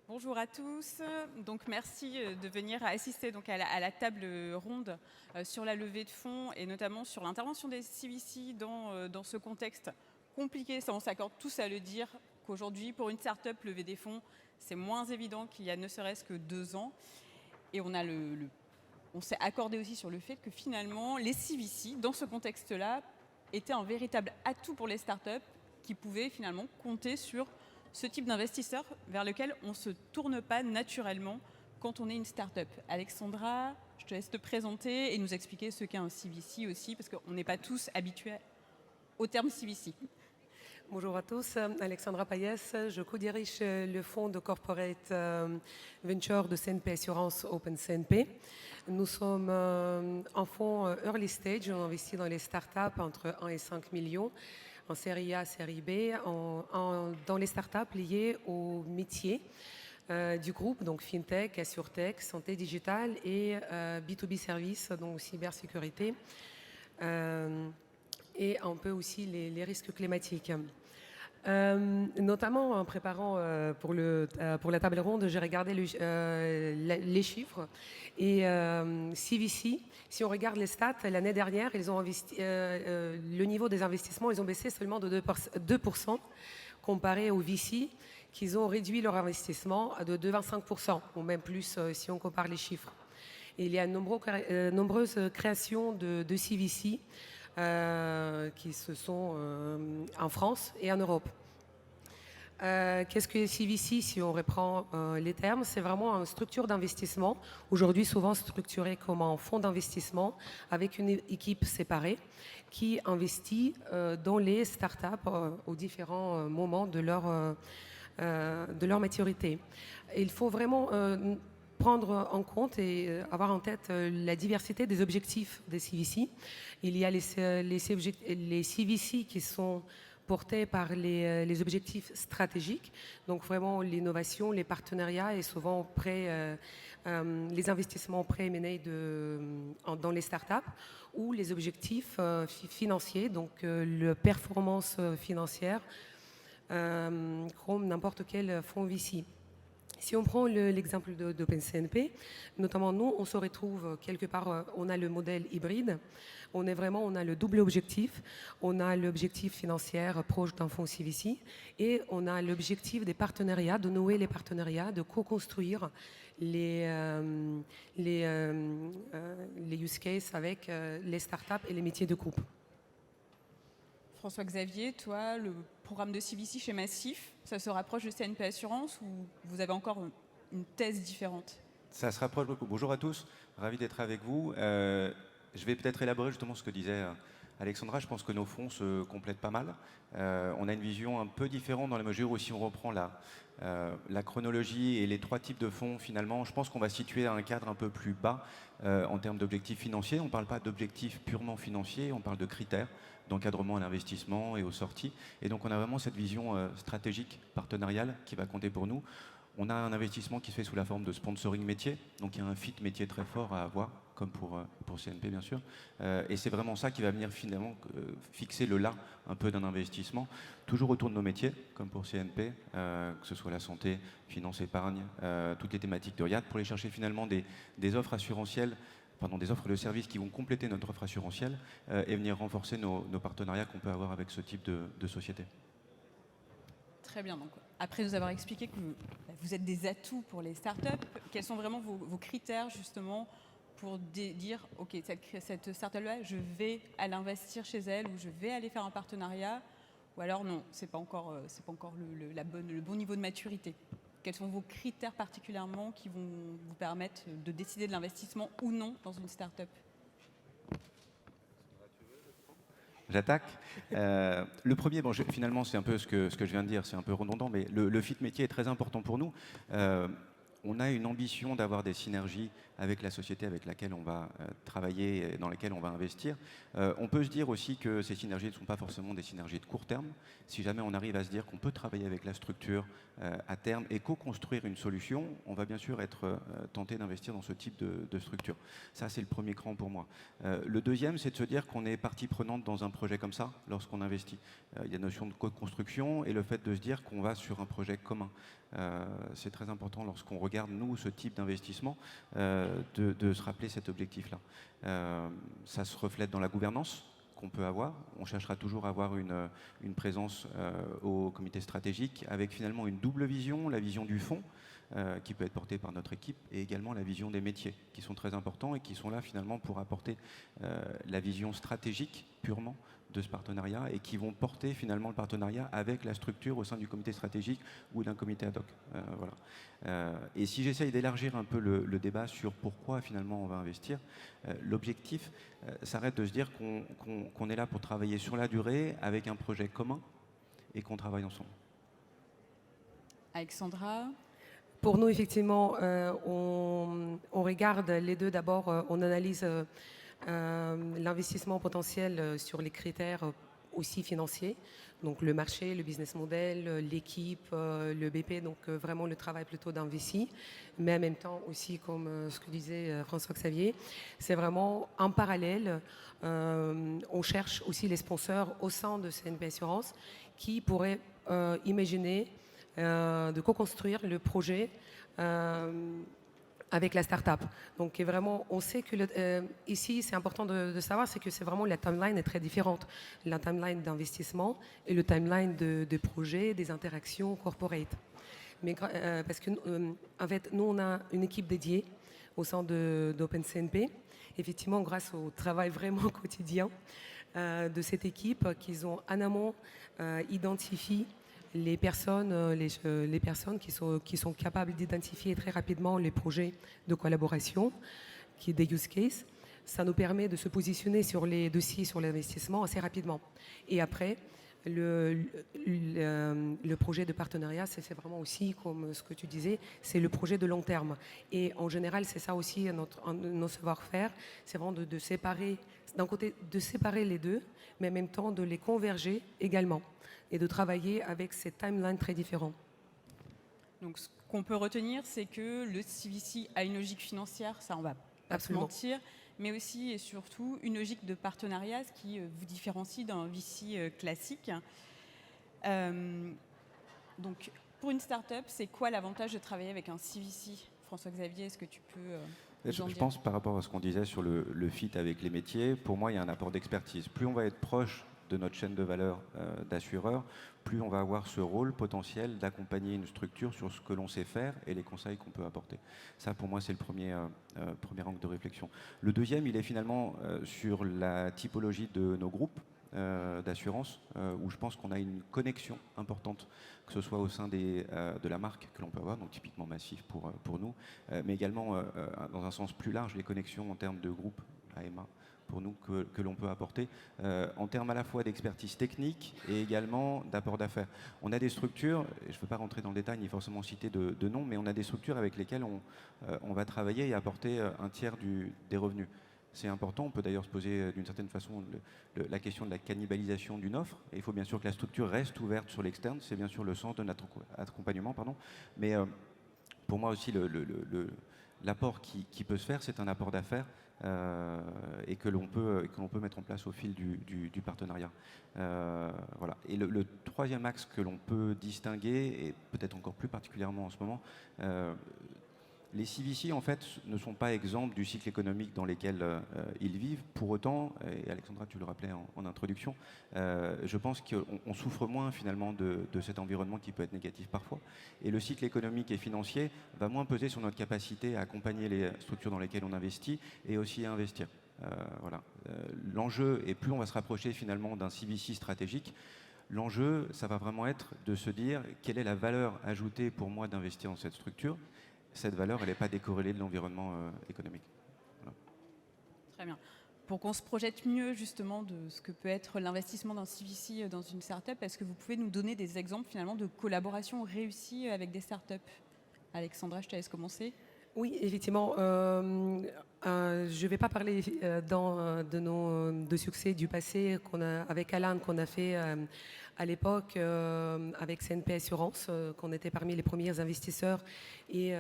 Bonjour à tous. Donc, merci de venir assister donc, à la table ronde sur la levée de fonds et notamment sur l'intervention des CVC dans ce contexte compliqué. Ça, on s'accorde tous à le dire qu'aujourd'hui, pour une start-up, lever des fonds, c'est moins évident qu'il y a ne serait-ce que 2 ans. Et on s'est accordé aussi sur le fait que finalement, les CVC, dans ce contexte-là, étaient un véritable atout pour les startups qui pouvaient finalement compter sur ce type d'investisseur vers lequel on ne se tourne pas naturellement quand on est une start-up. Alexandra, je te laisse te présenter et nous expliquer ce qu'est un CVC aussi, parce qu'on n'est pas tous habitués au terme CVC. Bonjour à tous, Alexandra Payès, je co-dirige le fonds de corporate venture de CNP Assurance Open CNP. Nous sommes un fonds early stage, on investit dans les startups entre 1 et 5 millions, en série A, série B, dans les startups liées aux métiers du groupe, donc FinTech, AssureTech, santé digitale et B2B services, donc cybersécurité. Et un peu aussi les risques climatiques. Notamment en préparant pour la table ronde, j'ai regardé les chiffres. Et CVC, si on regarde les stats, l'année dernière, ils ont investi, le niveau des investissements, ils ont baissé seulement de 2% comparé aux VC, qu'ils ont réduit leur investissement de 25%, ou même plus si on compare les chiffres. Et il y a nombreuses créations de CVC qui se sont en France et en Europe. Qu'est-ce que CVC, si on reprend les termes? C'est vraiment une structure d'investissement, aujourd'hui souvent structurée comme un fonds d'investissement avec une équipe séparée qui investit dans les startups aux différents moments de leur maturité. Il faut vraiment prendre en compte et avoir en tête la diversité des objectifs des CVC. Il y a les CVC qui sont portés par les objectifs stratégiques, donc vraiment l'innovation, les partenariats et souvent les investissements pré-M&A dans les startups, ou les objectifs financiers, donc la performance financière, comme n'importe quel fonds VC. Si on prend l'exemple d'OpenCNP, notamment nous, on se retrouve quelque part, on a le modèle hybride, on a le double objectif, on a l'objectif financier proche d'un fonds CVC et on a l'objectif des partenariats, de nouer les partenariats, de co-construire les use cases avec les startups et les métiers de groupe. François-Xavier, toi, le programme de CVC chez Massif, ça se rapproche de CNP Assurance ou vous avez encore une thèse différente? Ça se rapproche beaucoup. Bonjour à tous, ravi d'être avec vous. Je vais peut-être élaborer justement ce que disait Alexandra. Je pense que nos fonds se complètent pas mal. On a une vision un peu différente dans la mesure où si on reprend la chronologie et les 3 types de fonds, finalement, je pense qu'on va situer un cadre un peu plus bas en termes d'objectifs financiers. On ne parle pas d'objectifs purement financiers, on parle de critères d'encadrement à l'investissement et aux sorties. Et donc on a vraiment cette vision stratégique, partenariale qui va compter pour nous. On a un investissement qui se fait sous la forme de sponsoring métier, donc il y a un fit métier très fort à avoir, comme pour CNP bien sûr. Et c'est vraiment ça qui va venir finalement fixer le là un peu d'un investissement, toujours autour de nos métiers, comme pour CNP, que ce soit la santé, finance, épargne, toutes les thématiques de RIAD, pour aller chercher finalement des offres assurantielles, des offres de services qui vont compléter notre offre assurantielle et venir renforcer nos partenariats qu'on peut avoir avec ce type de société. Très bien. Donc, après nous avoir expliqué que vous êtes des atouts pour les startups, quels sont vraiment vos critères justement pour dire ok, cette startup-là, je vais aller investir chez elle ou je vais aller faire un partenariat, ou alors non, c'est pas encore le bon niveau de maturité. Quels sont vos critères particulièrement qui vont vous permettre de décider de l'investissement ou non dans une startup? J'attaque. Le premier, finalement, c'est un peu ce que je viens de dire, c'est un peu redondant, mais le fit métier est très important pour nous. on a une ambition d'avoir des synergies avec la société avec laquelle on va travailler et dans laquelle on va investir. On peut se dire aussi que ces synergies ne sont pas forcément des synergies de court terme. Si jamais on arrive à se dire qu'on peut travailler avec la structure à terme et co-construire une solution, on va bien sûr être tenté d'investir dans ce type de structure. Ça, c'est le premier cran pour moi. Le deuxième, c'est de se dire qu'on est partie prenante dans un projet comme ça lorsqu'on investit. Il y a la notion de co-construction et le fait de se dire qu'on va sur un projet commun. C'est très important lorsqu'on regarde, nous, ce type d'investissement, de se rappeler cet objectif-là. Ça se reflète dans la gouvernance qu'on peut avoir. On cherchera toujours à avoir une présence au comité stratégique avec finalement une double vision, la vision du fond, qui peut être portée par notre équipe, et également la vision des métiers, qui sont très importants et qui sont là finalement pour apporter la vision stratégique purement de ce partenariat et qui vont porter finalement le partenariat avec la structure au sein du comité stratégique ou d'un comité ad hoc. Et si j'essaye d'élargir un peu le débat sur pourquoi finalement on va investir, l'objectif, ça arrête de se dire qu'on est là pour travailler sur la durée avec un projet commun et qu'on travaille ensemble. Alexandra? Pour nous, effectivement, on regarde les deux. D'abord, on analyse l'investissement potentiel sur les critères aussi financiers, donc le marché, le business model, l'équipe, le BP, donc vraiment le travail plutôt d'un VC, mais en même temps aussi, comme ce que disait François-Xavier, c'est vraiment en parallèle, on cherche aussi les sponsors au sein de CNP Assurance qui pourraient imaginer de co-construire le projet avec la start-up. Donc vraiment, on sait que ici, c'est important de savoir, c'est que c'est vraiment la timeline est très différente. La timeline d'investissement et le timeline de projet, des interactions corporate. Mais parce que en fait, nous, on a une équipe dédiée au sein d'OpenCNP. Effectivement, grâce au travail vraiment quotidien de cette équipe, qu'ils ont en amont identifié les personnes qui sont capables d'identifier très rapidement les projets de collaboration, qui est des use cases. Ça nous permet de se positionner sur les dossiers, sur l'investissement assez rapidement. Et après, le projet de partenariat, c'est vraiment aussi, comme ce que tu disais, c'est le projet de long terme. Et en général, c'est ça aussi notre savoir-faire, c'est vraiment de séparer, d'un côté, de séparer les deux, mais en même temps de les converger également et de travailler avec ces timelines très différents. Donc, ce qu'on peut retenir, c'est que le CVC a une logique financière, ça on va pas se mentir, mais aussi et surtout une logique de partenariat, ce qui vous différencie d'un VC classique. Donc, pour une start-up, c'est quoi l'avantage de travailler avec un CVC? François-Xavier, est-ce que tu peux... Je pense par rapport à ce qu'on disait sur le fit avec les métiers, pour moi, il y a un apport d'expertise. Plus on va être proche de notre chaîne de valeur d'assureurs, plus on va avoir ce rôle potentiel d'accompagner une structure sur ce que l'on sait faire et les conseils qu'on peut apporter. Ça, pour moi, c'est le premier angle de réflexion. Le deuxième, il est finalement sur la typologie de nos groupes d'assurance, où je pense qu'on a une connexion importante, que ce soit au sein de la marque que l'on peut avoir, donc typiquement Massif pour nous, mais également dans un sens plus large, les connexions en termes de groupe AMA pour nous que l'on peut apporter en termes à la fois d'expertise technique et également d'apport d'affaires. On a des structures, et je ne veux pas rentrer dans le détail ni forcément citer de noms, mais on a des structures avec lesquelles on va travailler et apporter un tiers des revenus. C'est important, on peut d'ailleurs se poser d'une certaine façon la question de la cannibalisation d'une offre. Et il faut bien sûr que la structure reste ouverte sur l'externe, c'est bien sûr le sens de notre accompagnement. Mais pour moi aussi, l'apport qui peut se faire, c'est un apport d'affaires et que l'on peut mettre en place au fil du partenariat. Voilà. Et le troisième axe que l'on peut distinguer, et peut-être encore plus particulièrement en ce moment, les CVC, en fait, ne sont pas exemples du cycle économique dans lequel ils vivent. Pour autant, et Alexandra, tu le rappelais en introduction, je pense qu'on souffre moins finalement de cet environnement qui peut être négatif parfois. Et le cycle économique et financier va moins peser sur notre capacité à accompagner les structures dans lesquelles on investit et aussi à investir. Voilà. L'enjeu, et plus on va se rapprocher finalement d'un CVC stratégique, l'enjeu, ça va vraiment être de se dire quelle est la valeur ajoutée pour moi d'investir dans cette structure. Cette valeur, elle n'est pas décorrélée de l'environnement économique. Voilà. Très bien. Pour qu'on se projette mieux justement de ce que peut être l'investissement d'un CVC dans une start-up, est-ce que vous pouvez nous donner des exemples finalement de collaborations réussies avec des start-up? Alexandra, je te laisse commencer. Oui, effectivement. Je ne vais pas parler de nos de succès du passé avec Alan qu'on a fait à l'époque avec CNP Assurance, qu'on était parmi les premiers investisseurs et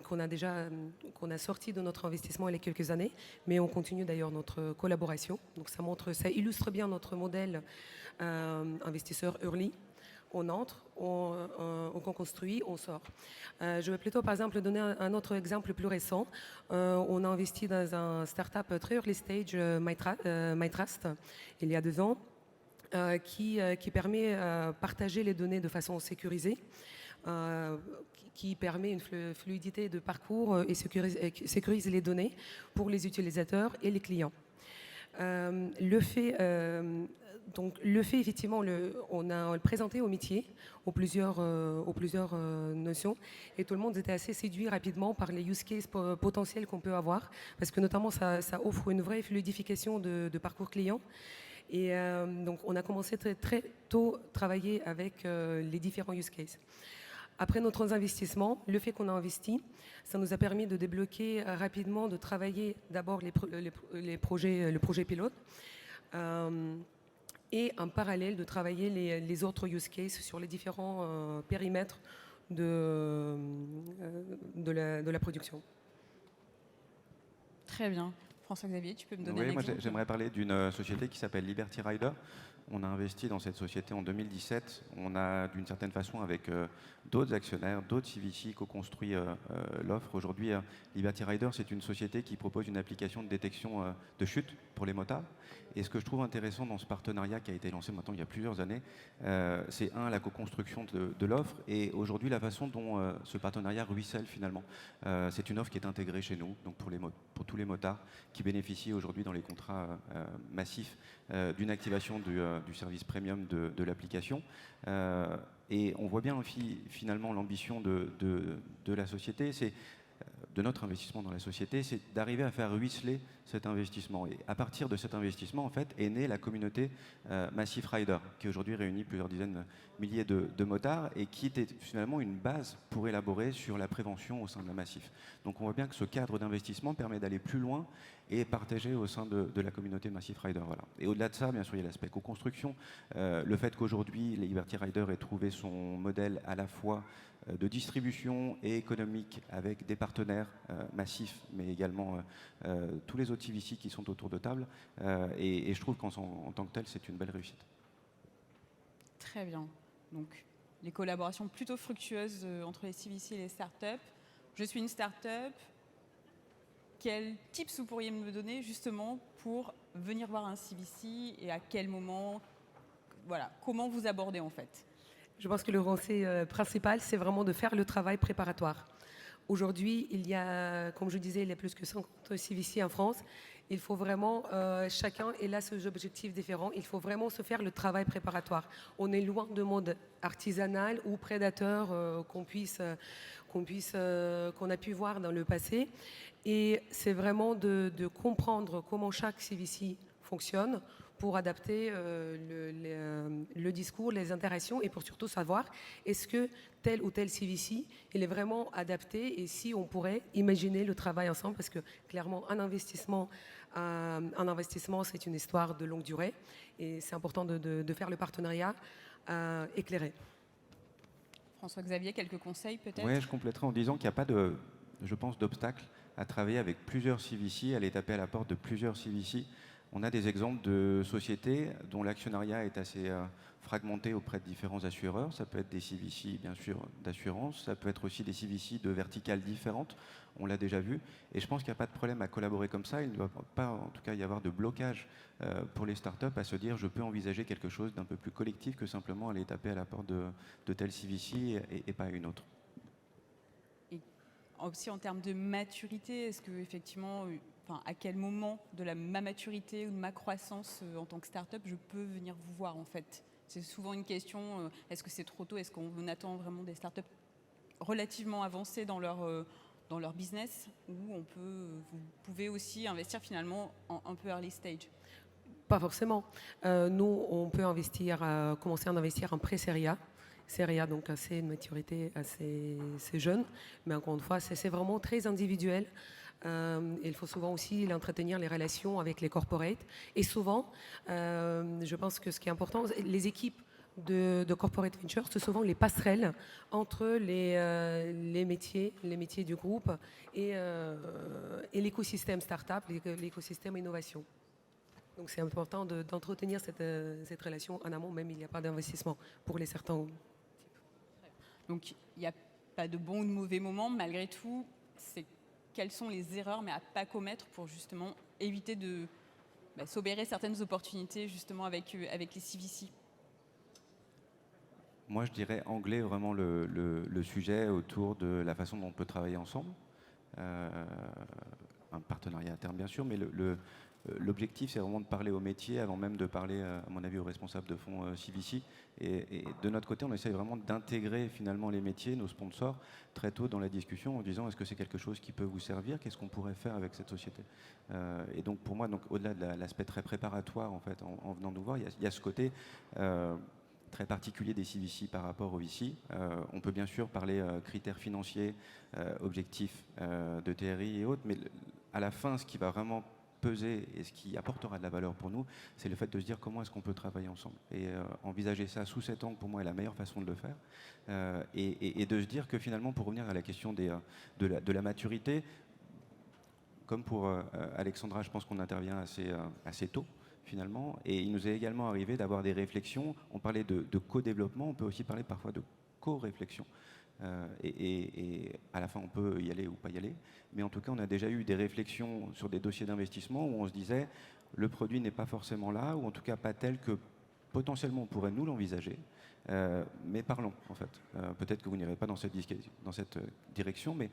qu'on a sorti de notre investissement il y a quelques années, mais on continue d'ailleurs notre collaboration. Donc ça illustre bien notre modèle investisseur early. On entre, on construit, on sort. Je vais plutôt, par exemple, donner un autre exemple plus récent. On a investi dans un startup très early stage, MyTrust, il y a 2 ans, qui permet de partager les données de façon sécurisée, qui permet une fluidité de parcours et sécurise les données pour les utilisateurs et les clients. Le fait, effectivement, on a présenté au métier, aux plusieurs notions, et tout le monde était assez séduit rapidement par les use cases potentiels qu'on peut avoir, parce que notamment ça offre une vraie fluidification de parcours client. Et donc on a commencé très, très tôt à travailler avec les différents use cases. Après notre investissement, le fait qu'on a investi, ça nous a permis de débloquer rapidement, de travailler d'abord le projet pilote, et en parallèle de travailler les autres use cases sur les différents périmètres de la production. Très bien. François-Xavier, tu peux me donner un Oui, moi exemple? j'aimerais parler d'une société qui s'appelle Liberty Rider. On a investi dans cette société en 2017. On a d'une certaine façon avec d'autres actionnaires, d'autres CVC co-construit l'offre. Aujourd'hui, Liberty Rider, c'est une société qui propose une application de détection de chute pour les motards. Et ce que je trouve intéressant dans ce partenariat qui a été lancé maintenant il y a plusieurs années, c'est la co-construction de l'offre et aujourd'hui la façon dont ce partenariat ruisselle finalement. C'est une offre qui est intégrée chez nous, donc pour tous les motards qui bénéficient aujourd'hui dans les contrats massifs d'une activation du service premium de l'application. Et on voit bien finalement l'ambition de la société, c'est de notre investissement dans la société, c'est d'arriver à faire ruisseler cet investissement. Et à partir de cet investissement, en fait, est née la communauté Massif Rider, qui aujourd'hui réunit plusieurs dizaines de milliers de motards et qui était finalement une base pour élaborer sur la prévention au sein de la Massif. Donc on voit bien que ce cadre d'investissement permet d'aller plus loin et partager au sein de la communauté Massif Rider. Voilà. Et au-delà de ça, bien sûr, il y a l'aspect co-construction. Le fait qu'aujourd'hui, les Liberty Rider aient trouvé son modèle à la fois de distribution et économique avec des partenaires massifs, mais également tous les autres CVC qui sont autour de table. Et je trouve qu'en tant que tel, c'est une belle réussite. Très bien. Donc, les collaborations plutôt fructueuses entre les CVC et les startups. Je suis une startup. Quels tips vous pourriez me donner justement pour venir voir un CVC et à quel moment, voilà, comment vous abordez en fait? Je pense que le conseil principal, c'est vraiment de faire le travail préparatoire. Aujourd'hui, il y a, comme je disais, il y a plus que 50 CVC en France. Il faut vraiment, chacun est là sur des objectifs différents. Il faut vraiment se faire le travail préparatoire. On est loin de mode artisanal ou prédateur qu'on a pu voir dans le passé. Et c'est vraiment de comprendre comment chaque CVC fonctionne pour adapter le discours, les interactions et pour surtout savoir est-ce que tel ou tel CVC il est vraiment adapté et si on pourrait imaginer le travail ensemble parce que clairement un investissement c'est une histoire de longue durée et c'est important de faire le partenariat éclairé. François-Xavier, quelques conseils peut-être? Oui, je compléterai en disant qu'il n'y a pas d'obstacle à travailler avec plusieurs CVC, aller taper à la porte de plusieurs CVC. On a des exemples de sociétés dont l'actionnariat est assez fragmenté auprès de différents assureurs. Ça peut être des CVC, bien sûr, d'assurance. Ça peut être aussi des CVC de verticales différentes. On l'a déjà vu. Et je pense qu'il n'y a pas de problème à collaborer comme ça. Il ne doit pas, en tout cas, y avoir de blocage pour les startups à se dire je peux envisager quelque chose d'un peu plus collectif que simplement aller taper à la porte de tel CVC et pas une autre. Et aussi en termes de maturité, est-ce que effectivement... à quel moment de ma maturité ou de ma croissance en tant que start-up je peux venir vous voir en fait? C'est souvent une question, est-ce que c'est trop tôt? Est-ce qu'on attend vraiment des start-up relativement avancées dans leur business ou vous pouvez aussi investir finalement un peu early stage? Pas forcément. Nous, on peut commencer à investir en pré-série A. Seria, donc assez une maturité assez jeune. Mais encore une fois, c'est vraiment très individuel. Il faut souvent aussi entretenir les relations avec les corporates. Et souvent, je pense que ce qui est important, les équipes de corporate venture, c'est souvent les passerelles entre les métiers du groupe et l'écosystème startup, l'écosystème innovation. Donc c'est important d'entretenir cette relation en amont, même il n'y a pas d'investissement pour les certains. Donc il n'y a pas de bon ou de mauvais moment, malgré tout, c'est quelles sont les erreurs mais à ne pas commettre pour justement éviter de s'obérer certaines opportunités justement avec les CVC. Moi, je dirais angler vraiment le sujet autour de la façon dont on peut travailler ensemble. Un partenariat à terme, bien sûr, mais l'objectif, c'est vraiment de parler au métier avant même de parler, à mon avis, aux responsables de fonds CVC. Et de notre côté, on essaye vraiment d'intégrer finalement les métiers, nos sponsors, très tôt dans la discussion en disant est-ce que c'est quelque chose qui peut vous servir? Qu'est-ce qu'on pourrait faire avec cette société? Et donc, pour moi, au-delà de l'aspect très préparatoire, en fait, en venant nous voir, il y a ce côté très particulier des CVC par rapport aux VC. On peut bien sûr parler critères financiers, objectifs de TRI et autres, mais à la fin, ce qui va vraiment peser et ce qui apportera de la valeur pour nous, c'est le fait de se dire comment est-ce qu'on peut travailler ensemble. Et envisager ça sous cet angle, pour moi, est la meilleure façon de le faire. Et de se dire que finalement, pour revenir à la question de la maturité, comme pour Alexandra, je pense qu'on intervient assez tôt, finalement. Et il nous est également arrivé d'avoir des réflexions. On parlait de co-développement, on peut aussi parler parfois de co-réflexion. Et à la fin, on peut y aller ou pas y aller. Mais en tout cas, on a déjà eu des réflexions sur des dossiers d'investissement où on se disait le produit n'est pas forcément là, ou en tout cas pas tel que potentiellement on pourrait nous l'envisager. Mais parlons, en fait. Peut-être que vous n'irez pas dans cette direction, mais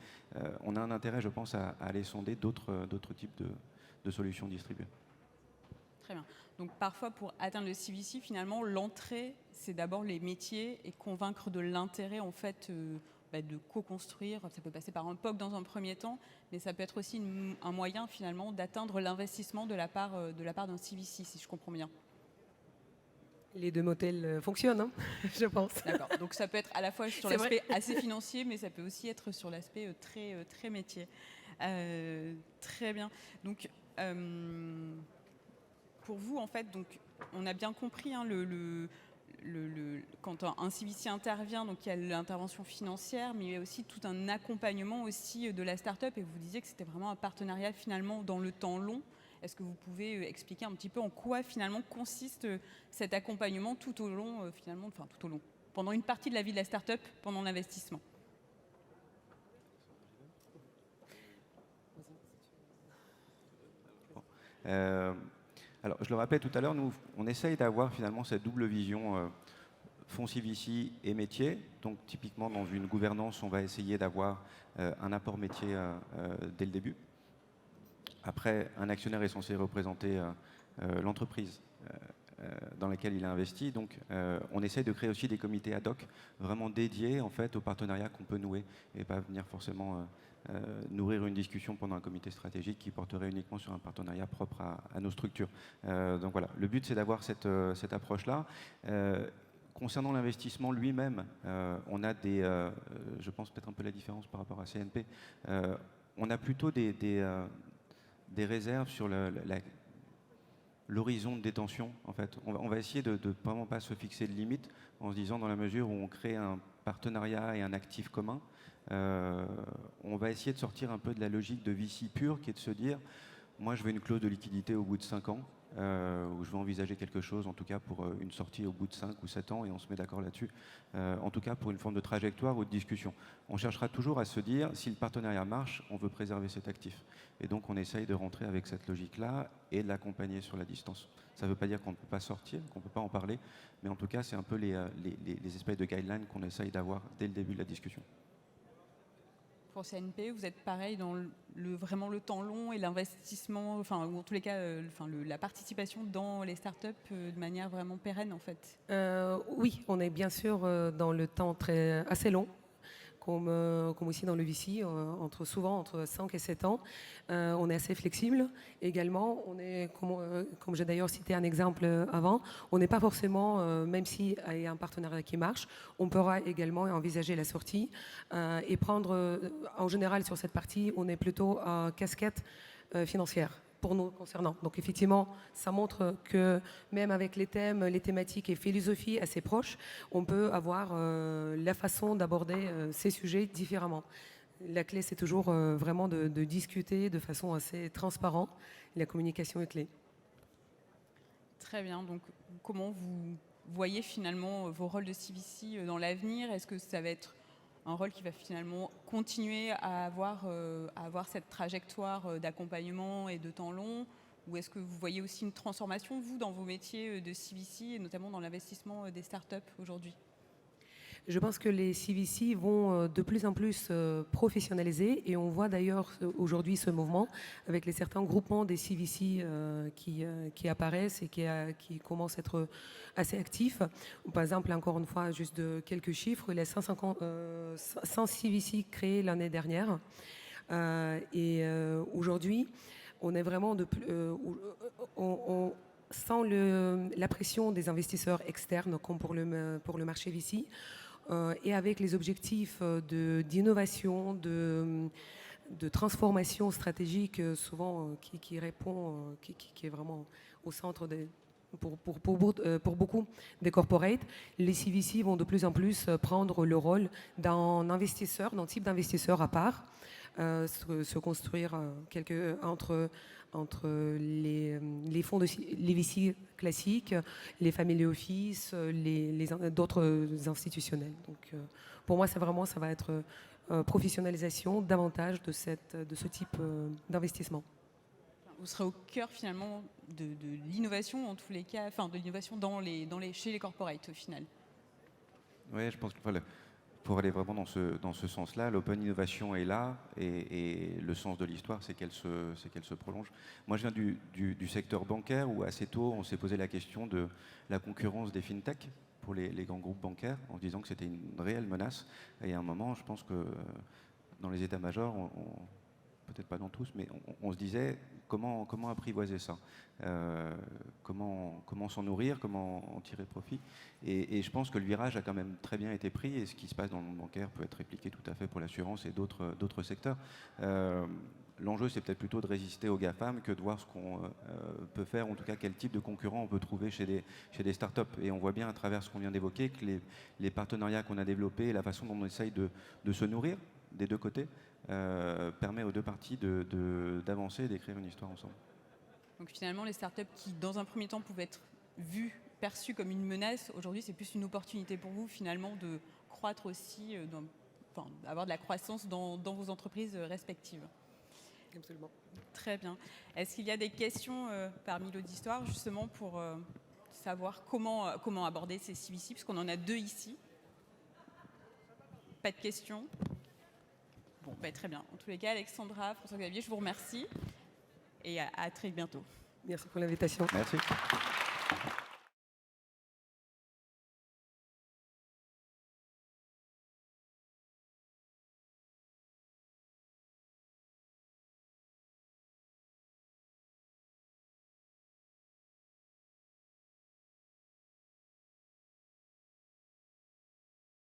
on a un intérêt, je pense, à aller sonder d'autres types de solutions distribuées. Très bien. Donc parfois, pour atteindre le CVC, finalement, l'entrée, c'est d'abord les métiers et convaincre de l'intérêt, en fait, de co-construire. Ça peut passer par un POC dans un premier temps, mais ça peut être aussi un moyen, finalement, d'atteindre l'investissement de la part d'un CVC, si je comprends bien. Les deux modèles fonctionnent, hein, je pense. D'accord. Donc ça peut être à la fois sur l'aspect assez financier, mais ça peut aussi être sur l'aspect très métier. Très bien. Donc pour vous, en fait, donc on a bien compris hein, quand un CVC intervient, donc il y a l'intervention financière, mais il y a aussi tout un accompagnement aussi de la start-up. Et vous disiez que c'était vraiment un partenariat finalement dans le temps long. Est-ce que vous pouvez expliquer un petit peu en quoi finalement consiste cet accompagnement tout au long, pendant une partie de la vie de la start-up, pendant l'investissement? Alors, je le rappelais tout à l'heure, nous, on essaye d'avoir finalement cette double vision fonds CVC et métier. Donc, typiquement, dans une gouvernance, on va essayer d'avoir un apport métier dès le début. Après, un actionnaire est censé représenter l'entreprise dans laquelle il a investi. Donc, on essaye de créer aussi des comités ad hoc vraiment dédiés en fait, aux partenariats qu'on peut nouer et pas venir forcément nourrir une discussion pendant un comité stratégique qui porterait uniquement sur un partenariat propre à nos structures. Donc voilà, le but c'est d'avoir cette approche-là. Concernant l'investissement lui-même, on a je pense peut-être un peu la différence par rapport à CNP, on a plutôt des réserves sur l'horizon de détention. En fait, on va essayer de vraiment pas se fixer de limite en se disant dans la mesure où on crée un partenariat et un actif commun, on va essayer de sortir un peu de la logique de VC pure qui est de se dire moi je veux une clause de liquidité au bout de 5 ans où je veux envisager quelque chose en tout cas pour une sortie au bout de 5 ou 7 ans et on se met d'accord là-dessus, en tout cas pour une forme de trajectoire ou de discussion. On cherchera toujours à se dire si le partenariat marche, on veut préserver cet actif et donc on essaye de rentrer avec cette logique-là et de l'accompagner sur la distance. Ça ne veut pas dire qu'on ne peut pas sortir, qu'on ne peut pas en parler, mais en tout cas c'est un peu les espèces de guidelines qu'on essaye d'avoir dès le début de la discussion. Pour CNP, vous êtes pareil dans vraiment le temps long et l'investissement, ou en tous les cas, la participation dans les startups de manière vraiment pérenne en fait. Oui, on est bien sûr dans le temps assez long comme aussi dans le VC, souvent entre 5 et 7 ans. On est assez flexible. Également, on est, comme j'ai d'ailleurs cité un exemple avant, on n'est pas forcément, même s'il y a un partenariat qui marche, on pourra également envisager la sortie et prendre, en général sur cette partie, on est plutôt à casquette financière pour nous concernant. Donc effectivement, ça montre que même avec les thèmes, les thématiques et philosophies assez proches, on peut avoir la façon d'aborder ces sujets différemment. La clé, c'est toujours vraiment de discuter de façon assez transparente. La communication est clé. Très bien. Donc, comment vous voyez finalement vos rôles de CVC dans l'avenir? Est-ce que ça va être un rôle qui va finalement continuer à avoir cette trajectoire d'accompagnement et de temps long? Ou est-ce que vous voyez aussi une transformation, vous, dans vos métiers de CVC, et notamment dans l'investissement des startups aujourd'hui? Je pense que les CVC vont de plus en plus professionnaliser et on voit d'ailleurs aujourd'hui ce mouvement avec les certains groupements des CVC qui apparaissent et qui commencent à être assez actifs. Par exemple, encore une fois, juste de quelques chiffres, il y a 100 CVC créés l'année dernière et aujourd'hui, on est vraiment sans la pression des investisseurs externes comme pour le marché VC, et avec les objectifs d'innovation, de transformation stratégique, souvent qui répond, qui est vraiment au centre pour beaucoup des corporates, les CVC vont de plus en plus prendre le rôle d'un investisseur, d'un type d'investisseur à part, se construire entre les fonds les VC classiques, les family office, d'autres institutionnels. Donc, pour moi, ça va être professionnalisation davantage de ce type d'investissement. Vous serez au cœur finalement de l'innovation, en tous les cas, enfin de l'innovation chez les corporates au final. Oui, je pense que pour aller vraiment dans ce sens-là, l'open innovation est là et le sens de l'histoire, c'est qu'elle se prolonge. Moi, je viens du secteur bancaire où assez tôt, on s'est posé la question de la concurrence des fintech pour les grands groupes bancaires en disant que c'était une réelle menace. Et à un moment, je pense que dans les états-majors, peut-être pas dans tous, mais on se disait comment apprivoiser ça, comment s'en nourrir, comment en tirer profit. Et je pense que le virage a quand même très bien été pris et ce qui se passe dans le monde bancaire peut être répliqué tout à fait pour l'assurance et d'autres secteurs. L'enjeu, c'est peut-être plutôt de résister aux GAFAM que de voir ce qu'on peut faire, en tout cas quel type de concurrents on peut trouver chez des startups. Et on voit bien à travers ce qu'on vient d'évoquer que les partenariats qu'on a développés et la façon dont on essaye de se nourrir des deux côtés permet aux deux parties d'avancer et d'écrire une histoire ensemble. Donc finalement, les startups qui, dans un premier temps, pouvaient être perçues comme une menace, aujourd'hui, c'est plus une opportunité pour vous, finalement, de croître aussi, avoir de la croissance dans vos entreprises respectives. Absolument. Très bien. Est-ce qu'il y a des questions parmi l'auditoire, justement, pour savoir comment aborder ces CVC, parce qu'on en a 2 ici. Pas de questions? Bon, très bien. En tous les cas, Alexandra, François-Xavier, je vous remercie et à très bientôt. Merci pour l'invitation. Merci.